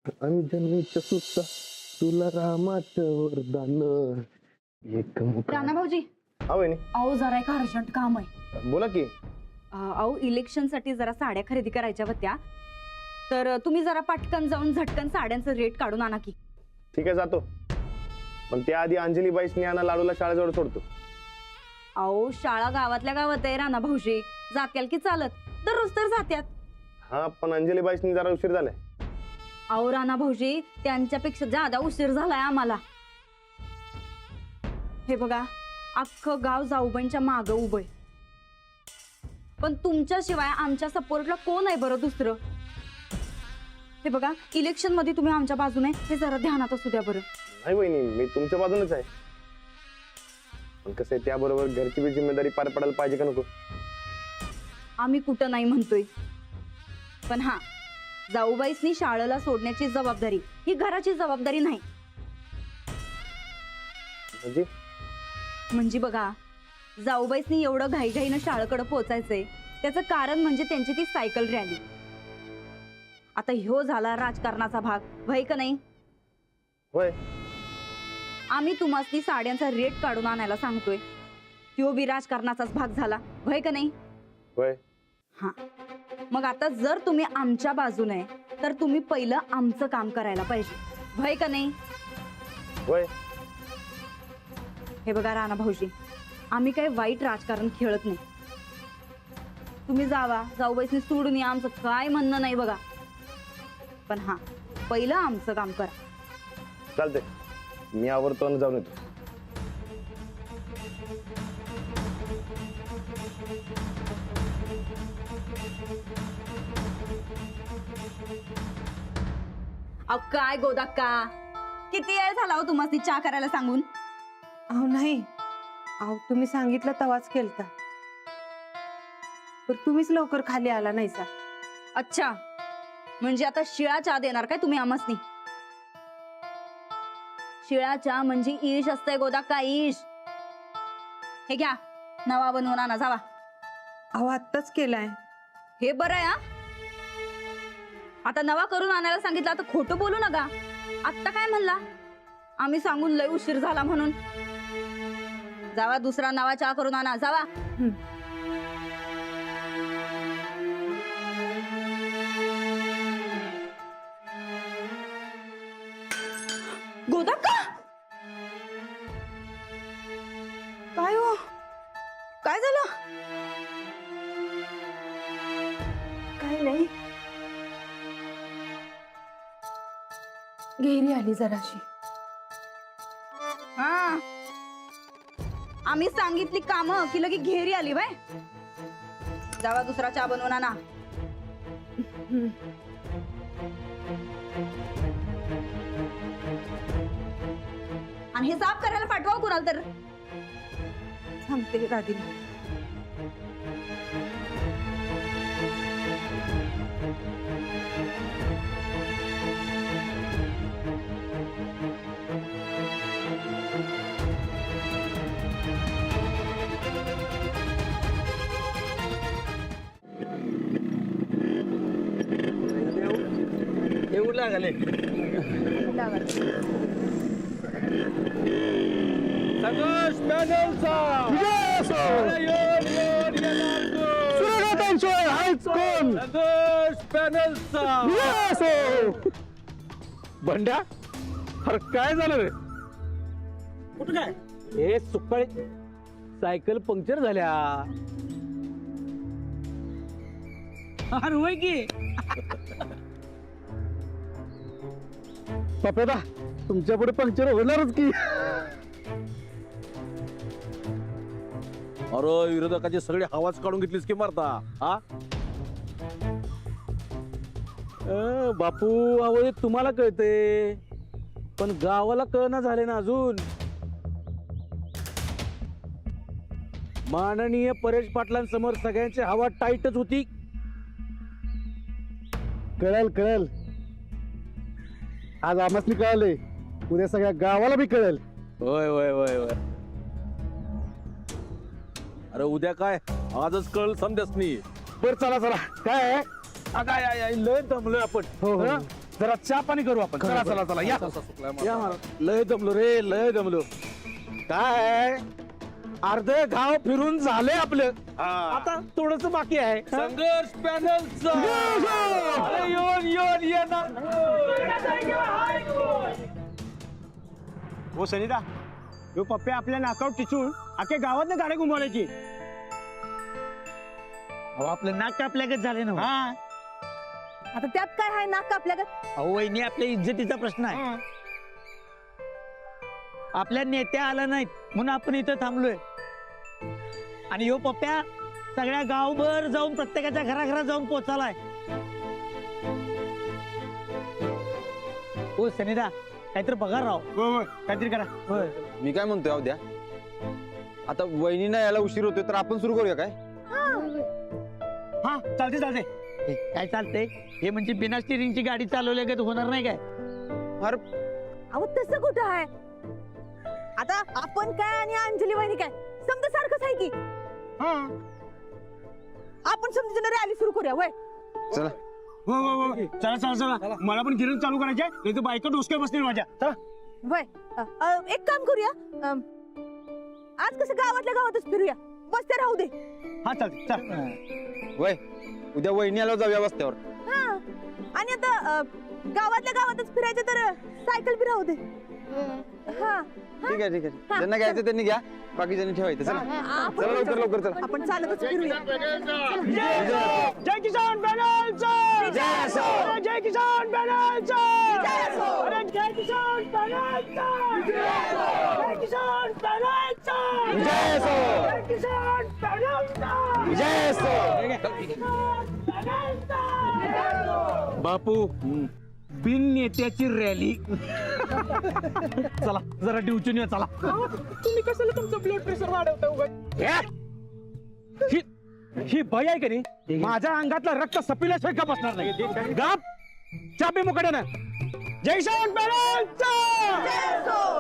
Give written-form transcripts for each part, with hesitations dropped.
अंजनीच्या सुद्धा तुला रामाचं वरदान एक राणा भाऊजी हा वहिनी अहो जरा एक अर्जंट काम आहे. बोला की. अहो इलेक्शन साठी जरा साड्या खरेदी करायच्या होत्या, तर तुम्ही जरा पटकन जाऊन झटकन साड्यांचं रेट काढून आणा की. ठीक आहे जातो, पण त्याआधी अंजली बाईस ज्ञाना लाडूला शाळेजवळ सोडतो. अहो शाळा गावातल्या गावात आहे राणा भाऊजी, जात्याल की चालत दररोज तर जात्यात. हा पण अंजली बाईसनी जरा उशीर झालाय. अहो राणा भाऊजी त्यांच्यापेक्षा ज्यादा उशीर झालाय आम्हाला. हे बघा अख्खं गाव जाऊबाईंच्या मागं उभंय, पण तुमच्याशिवाय आमच्या सपोर्टला कोण आहे बरं दुसरं. हे बघा इलेक्शन मध्ये तुम्ही आमच्या बाजूने हे जरा ध्यानात असू द्या बरं. नाही वहिनी, मी तुमच्या बाजूनच आहे, पण कसं आहे त्याबरोबर घरची बी जिम्मेदारी पार पडायला पाहिजे का नको. आम्ही कुठं नाही म्हणतोय, पण हा जाऊबाईसनी शाळेला सोडण्याची जबाबदारी ही घराची जबाबदारी नाही. म्हणजे बघा जाऊबाईसनी एवढं घाईघाईनं शाळेकडे पोहोचायचंय त्याचं कारण म्हणजे त्यांची ती सायकल रॅली. आता ह्यो झाला राजकारणाचा भाग, व्हय का नाही. होय आम्ही तुम्हाला साड्यांचा रेट काढून आणायला सांगतोय, त्यो बी राजकारणाचाच भाग झाला, व्हय का नाही. होय हा मग आता जर तुम्ही आमच्या बाजूने तर तुम्ही पहिलं आमचं काम करायला पाहिजे, व्हय का नाही. होय. हे बघा राणा भाऊजी, आम्ही काही वाईट राजकारण खेळत नाही. तुम्ही जावा जाऊबाईसनी सोडून या, आमचं काय म्हणणं नाही बघा, पण हा पहिलं आमचं काम करा. चालतंय, मी आवरतो आणि जाऊन येतो. अहो काय गोदाक्का, किती वेळ झाला हो तुम्हाला चहा करायला सांगून. अहो नाही, अहो तुम्ही सांगितलं तवाच केलता, तर तुम्हीच लवकर खाली आला नाही सा. अच्छा, म्हणजे आता शिळा चहा देणार काय तुम्ही आम्हासनी. शिळा चहा म्हणजे ईश असतंय गोदाक्का, ईश. हे घ्या नवा बनवून आणा जावा. अहो आत्ताच केलाय. हे बरं आहे हा. आता नवा करून आणायला सांगितलं, आता खोटं बोलू नका. आत्ता काय म्हणला, आम्ही सांगून लय उशीर झाला म्हणून. जावा दुसरा नवा चहा करून आणा जावा. गोदाक्का काय हो, काय झालं. काय नाही, घेरी आली जराशी. हा आम्ही सांगितली काम की लगी घेरी आली बाय. जावा दुसरा चहा बनवून आणा. आणि हे साफ करायला पाठवा कुणाला तर. सांगते राधीला. येऊ लागले. संतोष पॅनलचा संतोष पॅनलचा बंड्या, अरे काय झालं रे. कुठं काय हे सुकाळी सायकल पंक्चर झाल्या. अरे होय की. पप्यादा तुमच्या पुढे पंक्चर होणारच की. अरे विरोधकाचे सगळे आवाज काढून घेतलीस की मारता. हा बापू आवळे तुम्हाला कळते, पण गावाला कळना झाले ना अजून. माननीय परेश पाटलांसमोर सगळ्यांची हवा टाईटच होती. कळेल कळेल, आज आम्हासनी कळाले, उद्या सगळ्या गावाला बी कळेल. होय होय होय होय. अरे उद्या काय, आजच कळ समजस नाही. बर चला चला, काय आहे? काय लय दमलोय आपण. हो हो. हं? जरा चहा पाणी करू आपण चला चला चला या या महाराज. लय दमलो रे लय दमलो. काय अर्ध गाव फिरून झालंय आपलं. आता थोडस बाकी आहे. संघर्ष पॅनलचा येऊन येणार. हो सनिता यो पप्पे आपल्या नाकावर टिचून अख्ख्या गावात गाड्या घुमवण्याची. आपलं नाक कापल्यागत झाले ना. हा आता त्यात काय आहे नाक आपल्याकडे? अहो वहिनी आपल्या इज्जतीचा प्रश्न आहे. आपल्या नेत्या आला नाहीत म्हणून आपण इथं थांबलोय. आणि यो पप्प्या सगळ्या गावभर जाऊन प्रत्येकाच्या घराघरात जाऊन पोचालाय. हो सनिदा काहीतरी बघा राव. हो काहीतरी करा. मी काय म्हणतोय उद्या आता वहिनीना यायला उशीर होतोय तर आपण सुरू करूया काय? हा चालते चालते. हे, काय चालतंय हे म्हणजे बिना स्टिअरिंगची गाडी चालवल्यागत होणार नाही काय? अहो तसं कुठं आहे? आता आपण काय आणि अंजली वहिनी काय समजा सारखंच आहे की. हा आपण समजून रॅली सुरू करूया वय. चला हो हो हो चला चला चला मला पण गिरण चालू करायचे नाही तर बायका डोसक्या बसतील माझ्या. चला वय एक काम करूया. आज कसं गावातल्या गावातच फिरूया. बसते राहू दे. हा चालते चल. वय उद्या वहिनी आल्यावर जाऊया रस्त्यावर. हा आणि आता गावातल्या गावातच फिरायचं तर सायकल बी राहू दे. हा ठीक आहे ठीक आहे ज्यांना घ्यायचं त्यांनी घ्या बाकीच्यांनी ठेवायचं. चला चला लवकर लवकर चला. आपण चालतच फिरूया. जय किसान पॅनलचा जय किसान पॅनलचा अरे जय किसान पॅनलचा जय किसान पॅनलचा जय असो जय किसान पॅनलचा जय असो. बापू बिन नेत्याची रॅली. चला जरा डिवचून या चला. तुम्ही कशाला तुमचं ब्लड प्रेशर वाढवता? ही बाई आहे का नाही माझ्या अंगातलं रक्त सपिल्याशिवाय का बसणार नाही. गाप चापी मुकड्यानं. जय किसान पॅनलचा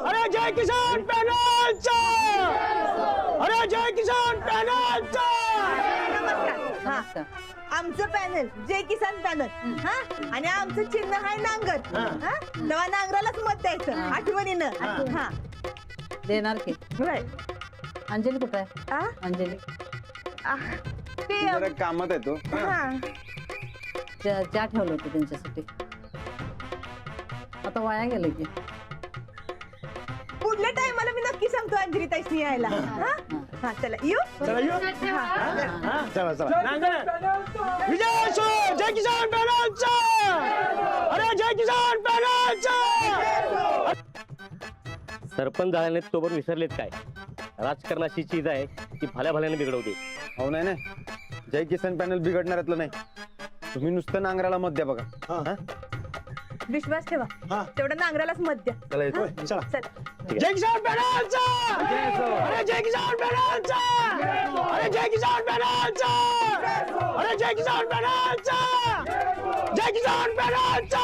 अरे जय किसान पॅनलचा अरे जय किसान पॅनलचा. हा आमचं पॅनल जय किसान पॅनल. हा आणि आमचं चिन्ह आहे नांगर. हा तेव्हा नांगरालाच मत द्यायचं आठवणीनं. हा देणार की. होय. अंजली कुठं आहे? आ? अंजली ते जरा कामात आहे तो. हा चहा ठेवलं होतं त्यांच्यासाठी. आता वाया गेलं की. पुढल्या टायमाला मी नक्की सांगतो अंजली ताईसनी यायला. हा हा चला येऊ. चला येऊ. चला चला विजय असो जय किसान पॅनलचा अरे जय किसान पॅनलचा. सरपंच झाले नाहीत तोवर विसरलेत काय? राजकारणाची चीज आहे ती भल्या भल्याने बिघडवते. हो नाही नाही जय किसान पॅनल बिघडणाऱ्यातलं नाही. तुम्ही नुसतं नांगराला मत द्या बघा. हा? विश्वास ठेवा. तेवढं नांगरालाच मत द्या. चला येतो. चला चला. जय किसान पॅनलचा अरे जय किसान पॅनलचा अरे जय किसान पॅनलचा अरे जय किसान पॅनलचा जय किसान पॅनलचा.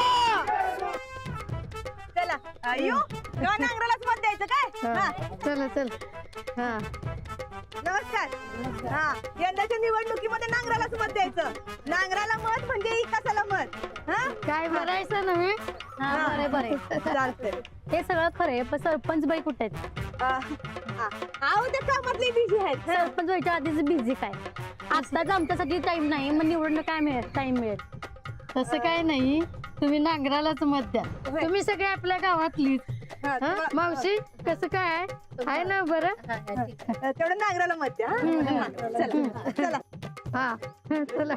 चला येऊ. तेव्हा नांगरालाच मत द्यायचं काय. हा चला चल. हा नमस्कार. हा यंदाच्या निवडणुकीमध्ये नांगरालाच मत द्यायचं. नांगराला मत म्हणजे विकासाला मत. हा काय भरायचं नव्हे. हा बरे बरे चालतंय. हे सगळं खरंय पण सरपंच बाई कुठे आहेत? आहो त्या कामातले बिझी आहेत. सरपंच व्हायच्या आधीच बिझी काय? आत्ताच आमच्यासाठी टाइम नाही मग निवडणं काय मिळेल टाइम मिळेल. तसं काय नाही तुम्ही नांगरालाच मत द्या. तुम्ही सगळे आपल्या गावातलीच. मावशी कसं काय आहे ना बरं. तेवढं नांगराला मत द्या. हा? चला चला. हा चला.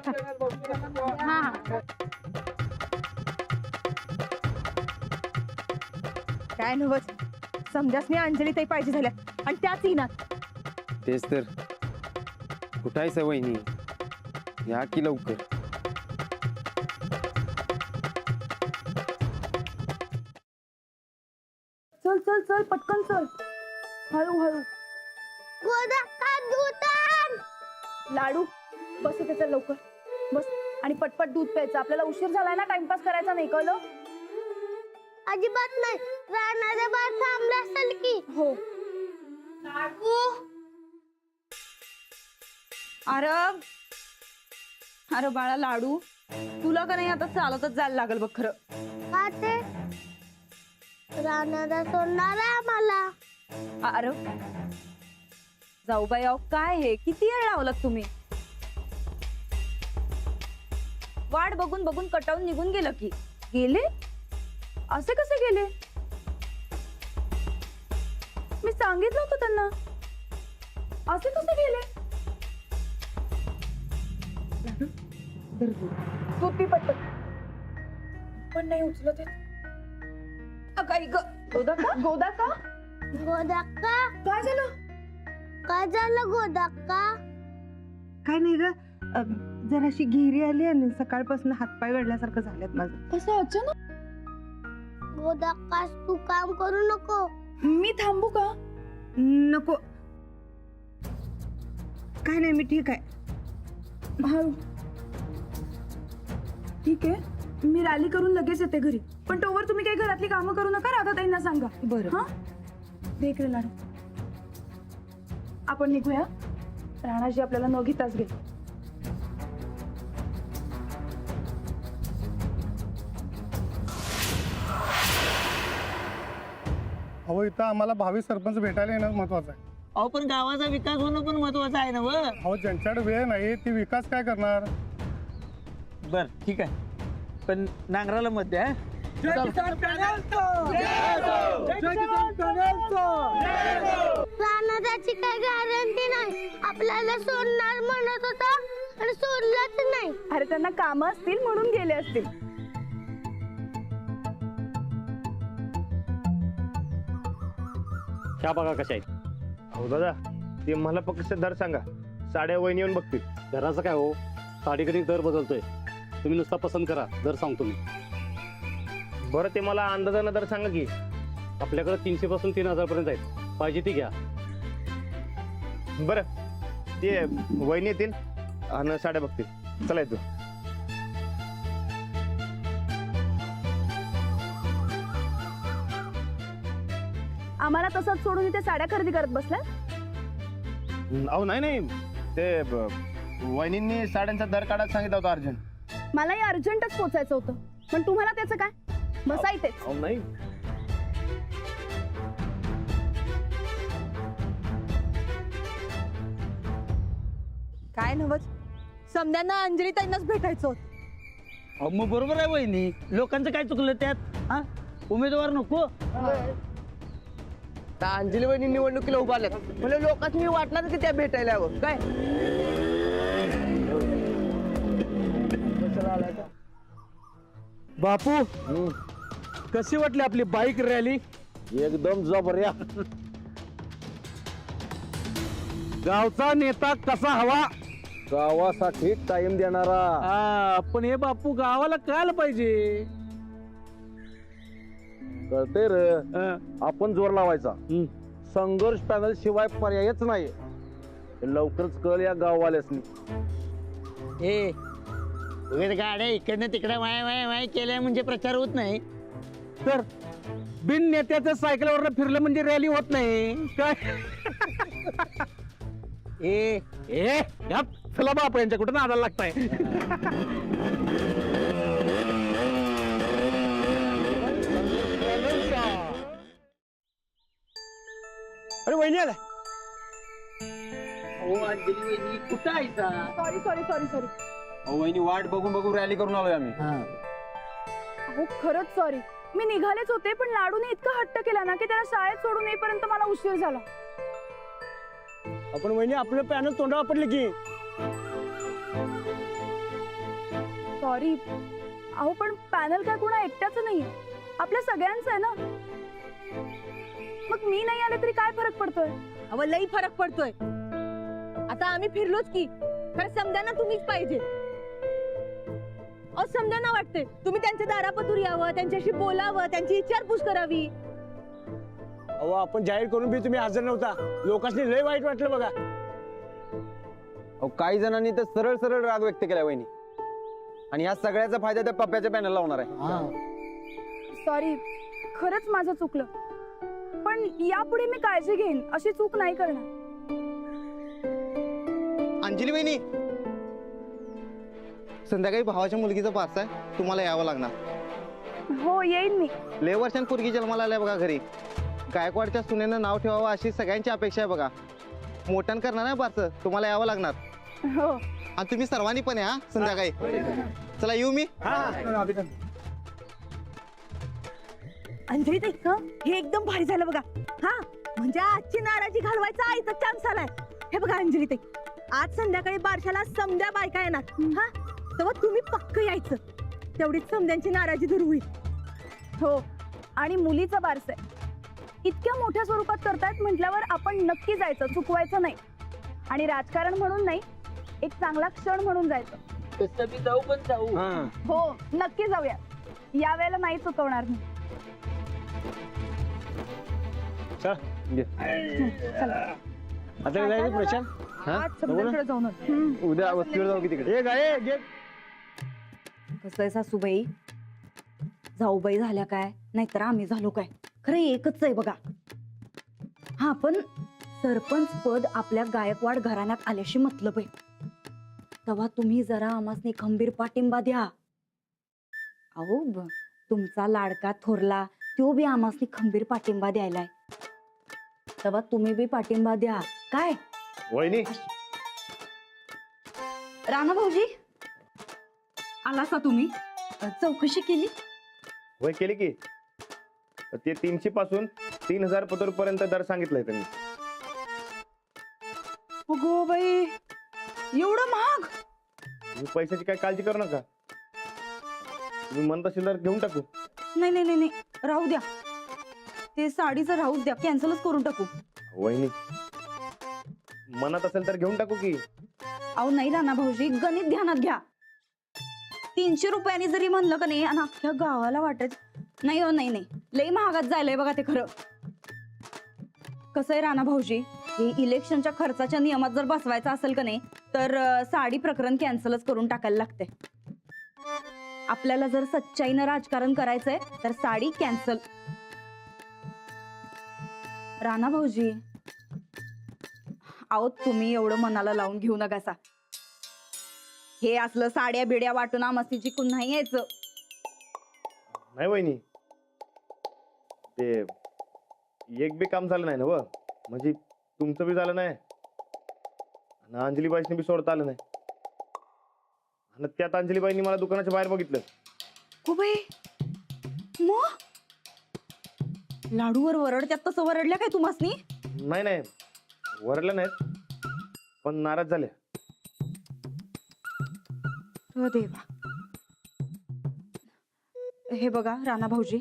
हा काय नव्हत समजासनी अंजली ताई पाहिजे झाल्या आणि त्याच येणार. तेच तर कुठं आहे वहिनी या की लवकर. चल चल चल पटकन चल. हळू हळू. लाडू बस त्याचा लवकर बस आणि पटपट दूध प्यायचं. आपल्याला उशीर झालाय ना टाइमपास करायचा नाही कळलं. अजिबात नाही. राहणाऱ्या बाळ थांबला असेल की. हो. अरे अरे बाळा लाडू तुला का नाही आता चालतच जायला लागल बघ खरं. का ते राणादा सोडणार आहे आम्हाला. अरे जाऊबाई, अहो काय हे, किती वेळ लावलात तुम्ही? वाट बघून बघून कटावून निघून गेलं की. गेले? असे कसे गेले? मी सांगितलं होतं त्यांना. असे कसे गेले? तू ती पटत पण नाही उचलत आहे. काही गोदाका गोदाका गोदाक्का काय झालं? काय झालं गोदाक्का? काय नाही ग, जराशी घेरी आली आणि सकाळपासून हातपाय गडल्यासारखं झालेत माझं. कसं अचानक? गोदाक्का तू काम करू नको. मी थांबू का? नको, काय नाही, मी ठीक आहे. ठीक आहे, मी रॅली करून लगेच येते घरी. पण तोवर तुम्ही काही घरातली कामं करू नका, राधाताईंना सांगा. बरं. हा देख रे लाडू, आपण निघूया. राणाजी आपल्याला न घेताच घे. अहो इथं आम्हाला भावी सरपंच भेटायला येणं महत्वाचं आहे. अहो पण गावाचा विकास होणं पण महत्वाचं आहे ना व. अहो ज्यांच्याकडे वेळ नाही ती विकास काय करणार. बर ठीक आहे, पण नांगराला मत द्या. राणादाची काय गॅरंटी नाही. आपल्याला सोडणार म्हणत होता आणि सोडलंच नाही. अरे त्यांना कामं असतील म्हणून गेले असतील. ह्या बघा कशा आहेत. हो दादा, ते मला फक्त दर सांगा. साड्या वहिनी येऊन बघतील. दराचं काय हो, साडी कधी दर बदलतोय. तुम्ही नुसता पसंत करा, दर सांगतो मी. बरं, ते मला अंदाजानं दर सांगा की. आपल्याकडे 300 पासून 3000 पर्यंत आहेत. पाहिजे ती घ्या. बरं, ते वहिनी येतील आणि साड्या बघतील. चला येतो. आम्हाला तसंच सोडून इथे साड्या खरेदी करत बसल्या. अहो नाही, ते वहिनींनी साड्यांचा दर काढायला सांगितलं होतं अर्जंट. मलाही अर्जंटच पोचायचं होतं, पण तुम्हाला त्याचं काय? बसा इथेच. अहो नाही, काय नवच, समद्यांना अंजली ताईंनाच भेटायचं होतं. अहो मग बरोबर आहे वहिनी, लोकांचं काय चुकलं त्यात? हा उमेदवार नको. अंजली वहिनी निवडणुकीला उभा आल्यात म्हणजे लोकांनी वाटणार की त्या भेटायला हवं काय. बापू कशी वाटली आपली बाईक रॅली. एकदम जबऱ्या. गावचा नेता कसा हवा. गावासाठी टाइम देणारा. पण हे बापू गावाला कळायला पाहिजे. कळते रे, आपण जोर लावायचा. संघर्ष पॅनल शिवाय पर्यायच नाही. हे लवकरच कळ या गाववाल्यासनी. ए उगाच गाड्या इकडनं तिकडं वाय केल्या म्हणजे प्रचार होत नाही. तर बिन नेत्याचं सायकलवर फिरलं म्हणजे रॅली होत नाही काय. ए ए गप. चला बाप, यांच्या कुठं नादाला लागताय. अरे वहिनी आला. अंजली वहिनी कुठं आहे सा? सॉरी. वहिनी वाट बघून बघून रॅली करून आलोय आम्ही. अहो खरंच सॉरी. मी निघालेच होते, पण लाडूने इतका हट्ट केला ना की त्याला शाळेत सोडून येईपर्यंत मला उशीर झाला. आपण वहिनी आपलं पॅनल तोंडावर पडले की. सॉरी. अहो पण पॅनल काय कोणा एकट्याचं नाही, आपल्या सगळ्यांचं आहे ना. मग मी नाही आले तरी काय फरक पडतोय? अहो लई फरक पडतोय. आता आम्ही फिरलोच की, खरं समद्यांना तुम्हीच पाहिजे. अहो समद्यांना वाटते तुम्ही त्यांच्या दारापतूर यावं, त्यांच्याशी बोलावं, त्यांची विचारपूस करावी. अहो आपण जाहीर करून बी तुम्ही हजर नव्हता. लोकांनी लय वाईट वाटलं बघा. काही जणांनी तर सरळ सरळ राग व्यक्त केला वहिनी. आणि या सगळ्याचा फायदा त्या पप्प्याच्या पॅनलला होणार आहे. सॉरी, खरंच माझं चुकलं. पण यापुढे मी काळजी घेईन, अशी चूक नाही करणार. अंजली वहिनी संध्याकाळी भावाच्या मुलगीचा बारसा आहे, तुम्हाला यावं लागणार. हो येईन मी. लय वर्षांनी पोरगी जन्माला आल्या बघा घरी. गायकवाडच्या सुनेनं नाव ठेवावं अशी सगळ्यांची अपेक्षा आहे बघा. मोठ्यानं करणार आहे बारसं, तुम्हाला यावं लागणार. हो. आणि तुम्ही सर्वांनी पण या संध्याकाळी. चला येऊ मी. अंजली ताई हे एकदम भारी झालं बघा. हा म्हणजे आजची नाराजी घालवायचा आईचा चान्स आलाय. हे बघा अंजली ताई, आज संध्याकाळी बारशाला समध्या बायका येणार. हा तेव्हा तुम्ही पक्क यायचं, तेवढीच समध्यांची नाराजी दूर होईल. हो आणि मुलीचं बारस आहे, इतक्या मोठ्या स्वरूपात करतायत म्हटल्यावर आपण नक्की जायचं, चुकवायचं नाही. आणि राजकारण म्हणून नाही, एक चांगला क्षण म्हणून जायचं. तसं मी जाऊ पण जाऊ. हो नक्की जाऊया, या वेळेला नाही चुकवणार मी. आता जायचं प्रशांत. आज समध्यांकडे जाऊन उद्या वस्तीवर जाऊ की तिकडे. कसं आहे सासूबाई, जाऊबाई झाल्या काय नाहीतर आम्ही झालो काय, खरं एकच आहे बघा. हा पण सरपंच पद आपल्या गायकवाड घराण्यात आल्याशी मतलब आहे. तेव्हा तुम्ही जरा आमासनी खंबीर पाठिंबा द्या. अहो तुमचा लाडका थोरला तो बी आमासनी खंबीर पाठिंबा द्यायलाय, तेव्हा तुम्ही बी पाठिंबा द्या. काय वहिनी, राणा भाऊजी आलासा तुम्ही? चौकशी केली? वय केली की. ते 300 पासून 3000 पतोर पर्यंत दर सांगितलाय त्यांनी. अगो बाई, एवढं महाग? तुम्ही पैशाची काय काळजी करू नका, तुम्ही म्हणत असेल तर घेऊन टाकू. नाही नाही नाही, राहू द्या, ते साडीचं राहूच द्या, कॅन्सलच करून टाकू. वहिनी मनात असेल तर घेऊन टाकू की. अहो नाही राणा भाऊजी, गणित ध्यानात घ्या. 300 रुपयांनी जरी म्हणलं का नाही आणि अख्ख्या गावाला वाटत नाही. हो नाही नाही, लई महागात जायलंय बघा ते. खरं कसं आहे राणा भाऊजी, हे इलेक्शनच्या खर्चाच्या नियमात जर बसवायचं असेल का नाही तर साडी प्रकरण कॅन्सलच करून टाकायला लागते. आपल्याला जर सच्चाईनं राजकारण करायचंय तर साडी कॅन्सल. राणा भाऊजी अहो तुम्ही एवढं मनाला लावून घेऊ नकासा. हे असलं साड्या बिड्या वाटून आमची जिंकून नाही यायचं. नाही वहिनी, ते एक बी काम झालं नाही ना व, म्हणजे तुमचं बी झालं नाही आणि अंजलीबाईने बी सोडता आलं नाही. आणि त्यात अंजलीबाईंनी मला दुकानाच्या बाहेर बघितलं. हो बाई, मग लाडूवर वरडत्यात तसं वरडल्या काय तुम्हासनी? नाही नाही, वरडल्या नाहीत पण नाराज झाल्या. हो देवा. हे बघा राणा भाऊजी,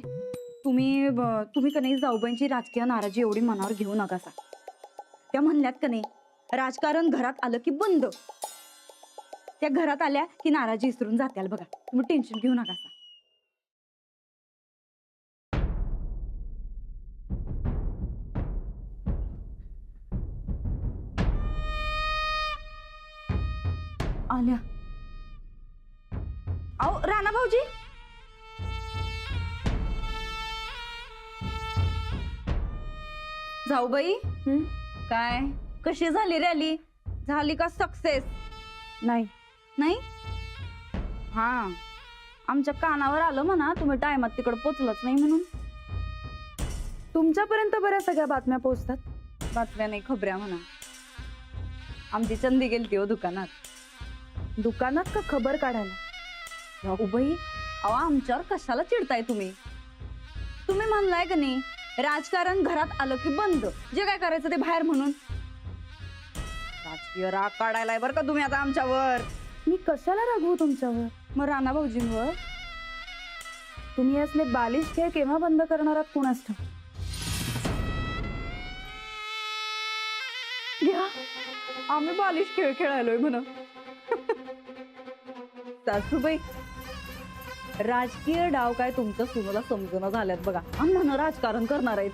तुम्ही का नाही जाऊबाईंची राजकीय नाराजी एवढी मनावर घेऊ नकासा. त्या म्हणल्यात का नाही, राजकारण घरात आलं की बंद. त्या घरात आल्या की नाराजी विसरून जात्याल बघा. तुम्ही टेन्शन घेऊ नकासा. आल्या. अहो राणा भाऊजी, जाऊबाई काय कशी झाली रॅली? झाली का सक्सेस? नाही नाही, हा आमच्या कानावर आलं म्हणा तुम्ही टायमात तिकडे पोचलच नाही म्हणून. तुमच्यापर्यंत बऱ्या सगळ्या बातम्या पोहोचतात. बातम्या नाही, खबऱ्या म्हणा. आमची चंदी गेलती हो दुकानात. दुकानात का खबर काढायला? जाऊबाई अहो आमच्यावर कशाला चिडताय तुम्ही? तुम्ही म्हणलाय का नाही राजकारण घरात आलं की बंद, जे काय करायचं ते बाहेर म्हणून. राजकीय राग काढायलाय बरं का तुम्ही आता आमच्यावर. मी कशाला रागवू तुमच्यावर? मग राणा भाऊजींवर. तुम्ही असले बालिश खेळ केव्हा बंद करणार आहात कोणास ठाऊक? घ्या, आम्ही बालिश खेळ खेळायलोय म्हणा. सासूबाई, राजकीय डाव काय तुमच्या सुनेला समजून झाल्यात बघा. आम्ही म्हणा राजकारण करणार आहेत.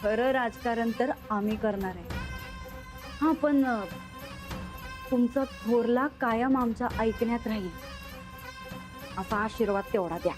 खरं राजकारण तर आम्ही करणार आहे. हा पण तुमचा थोरला कायम आमच्या ऐकण्यात राहील असा आशीर्वाद तेवढा द्या.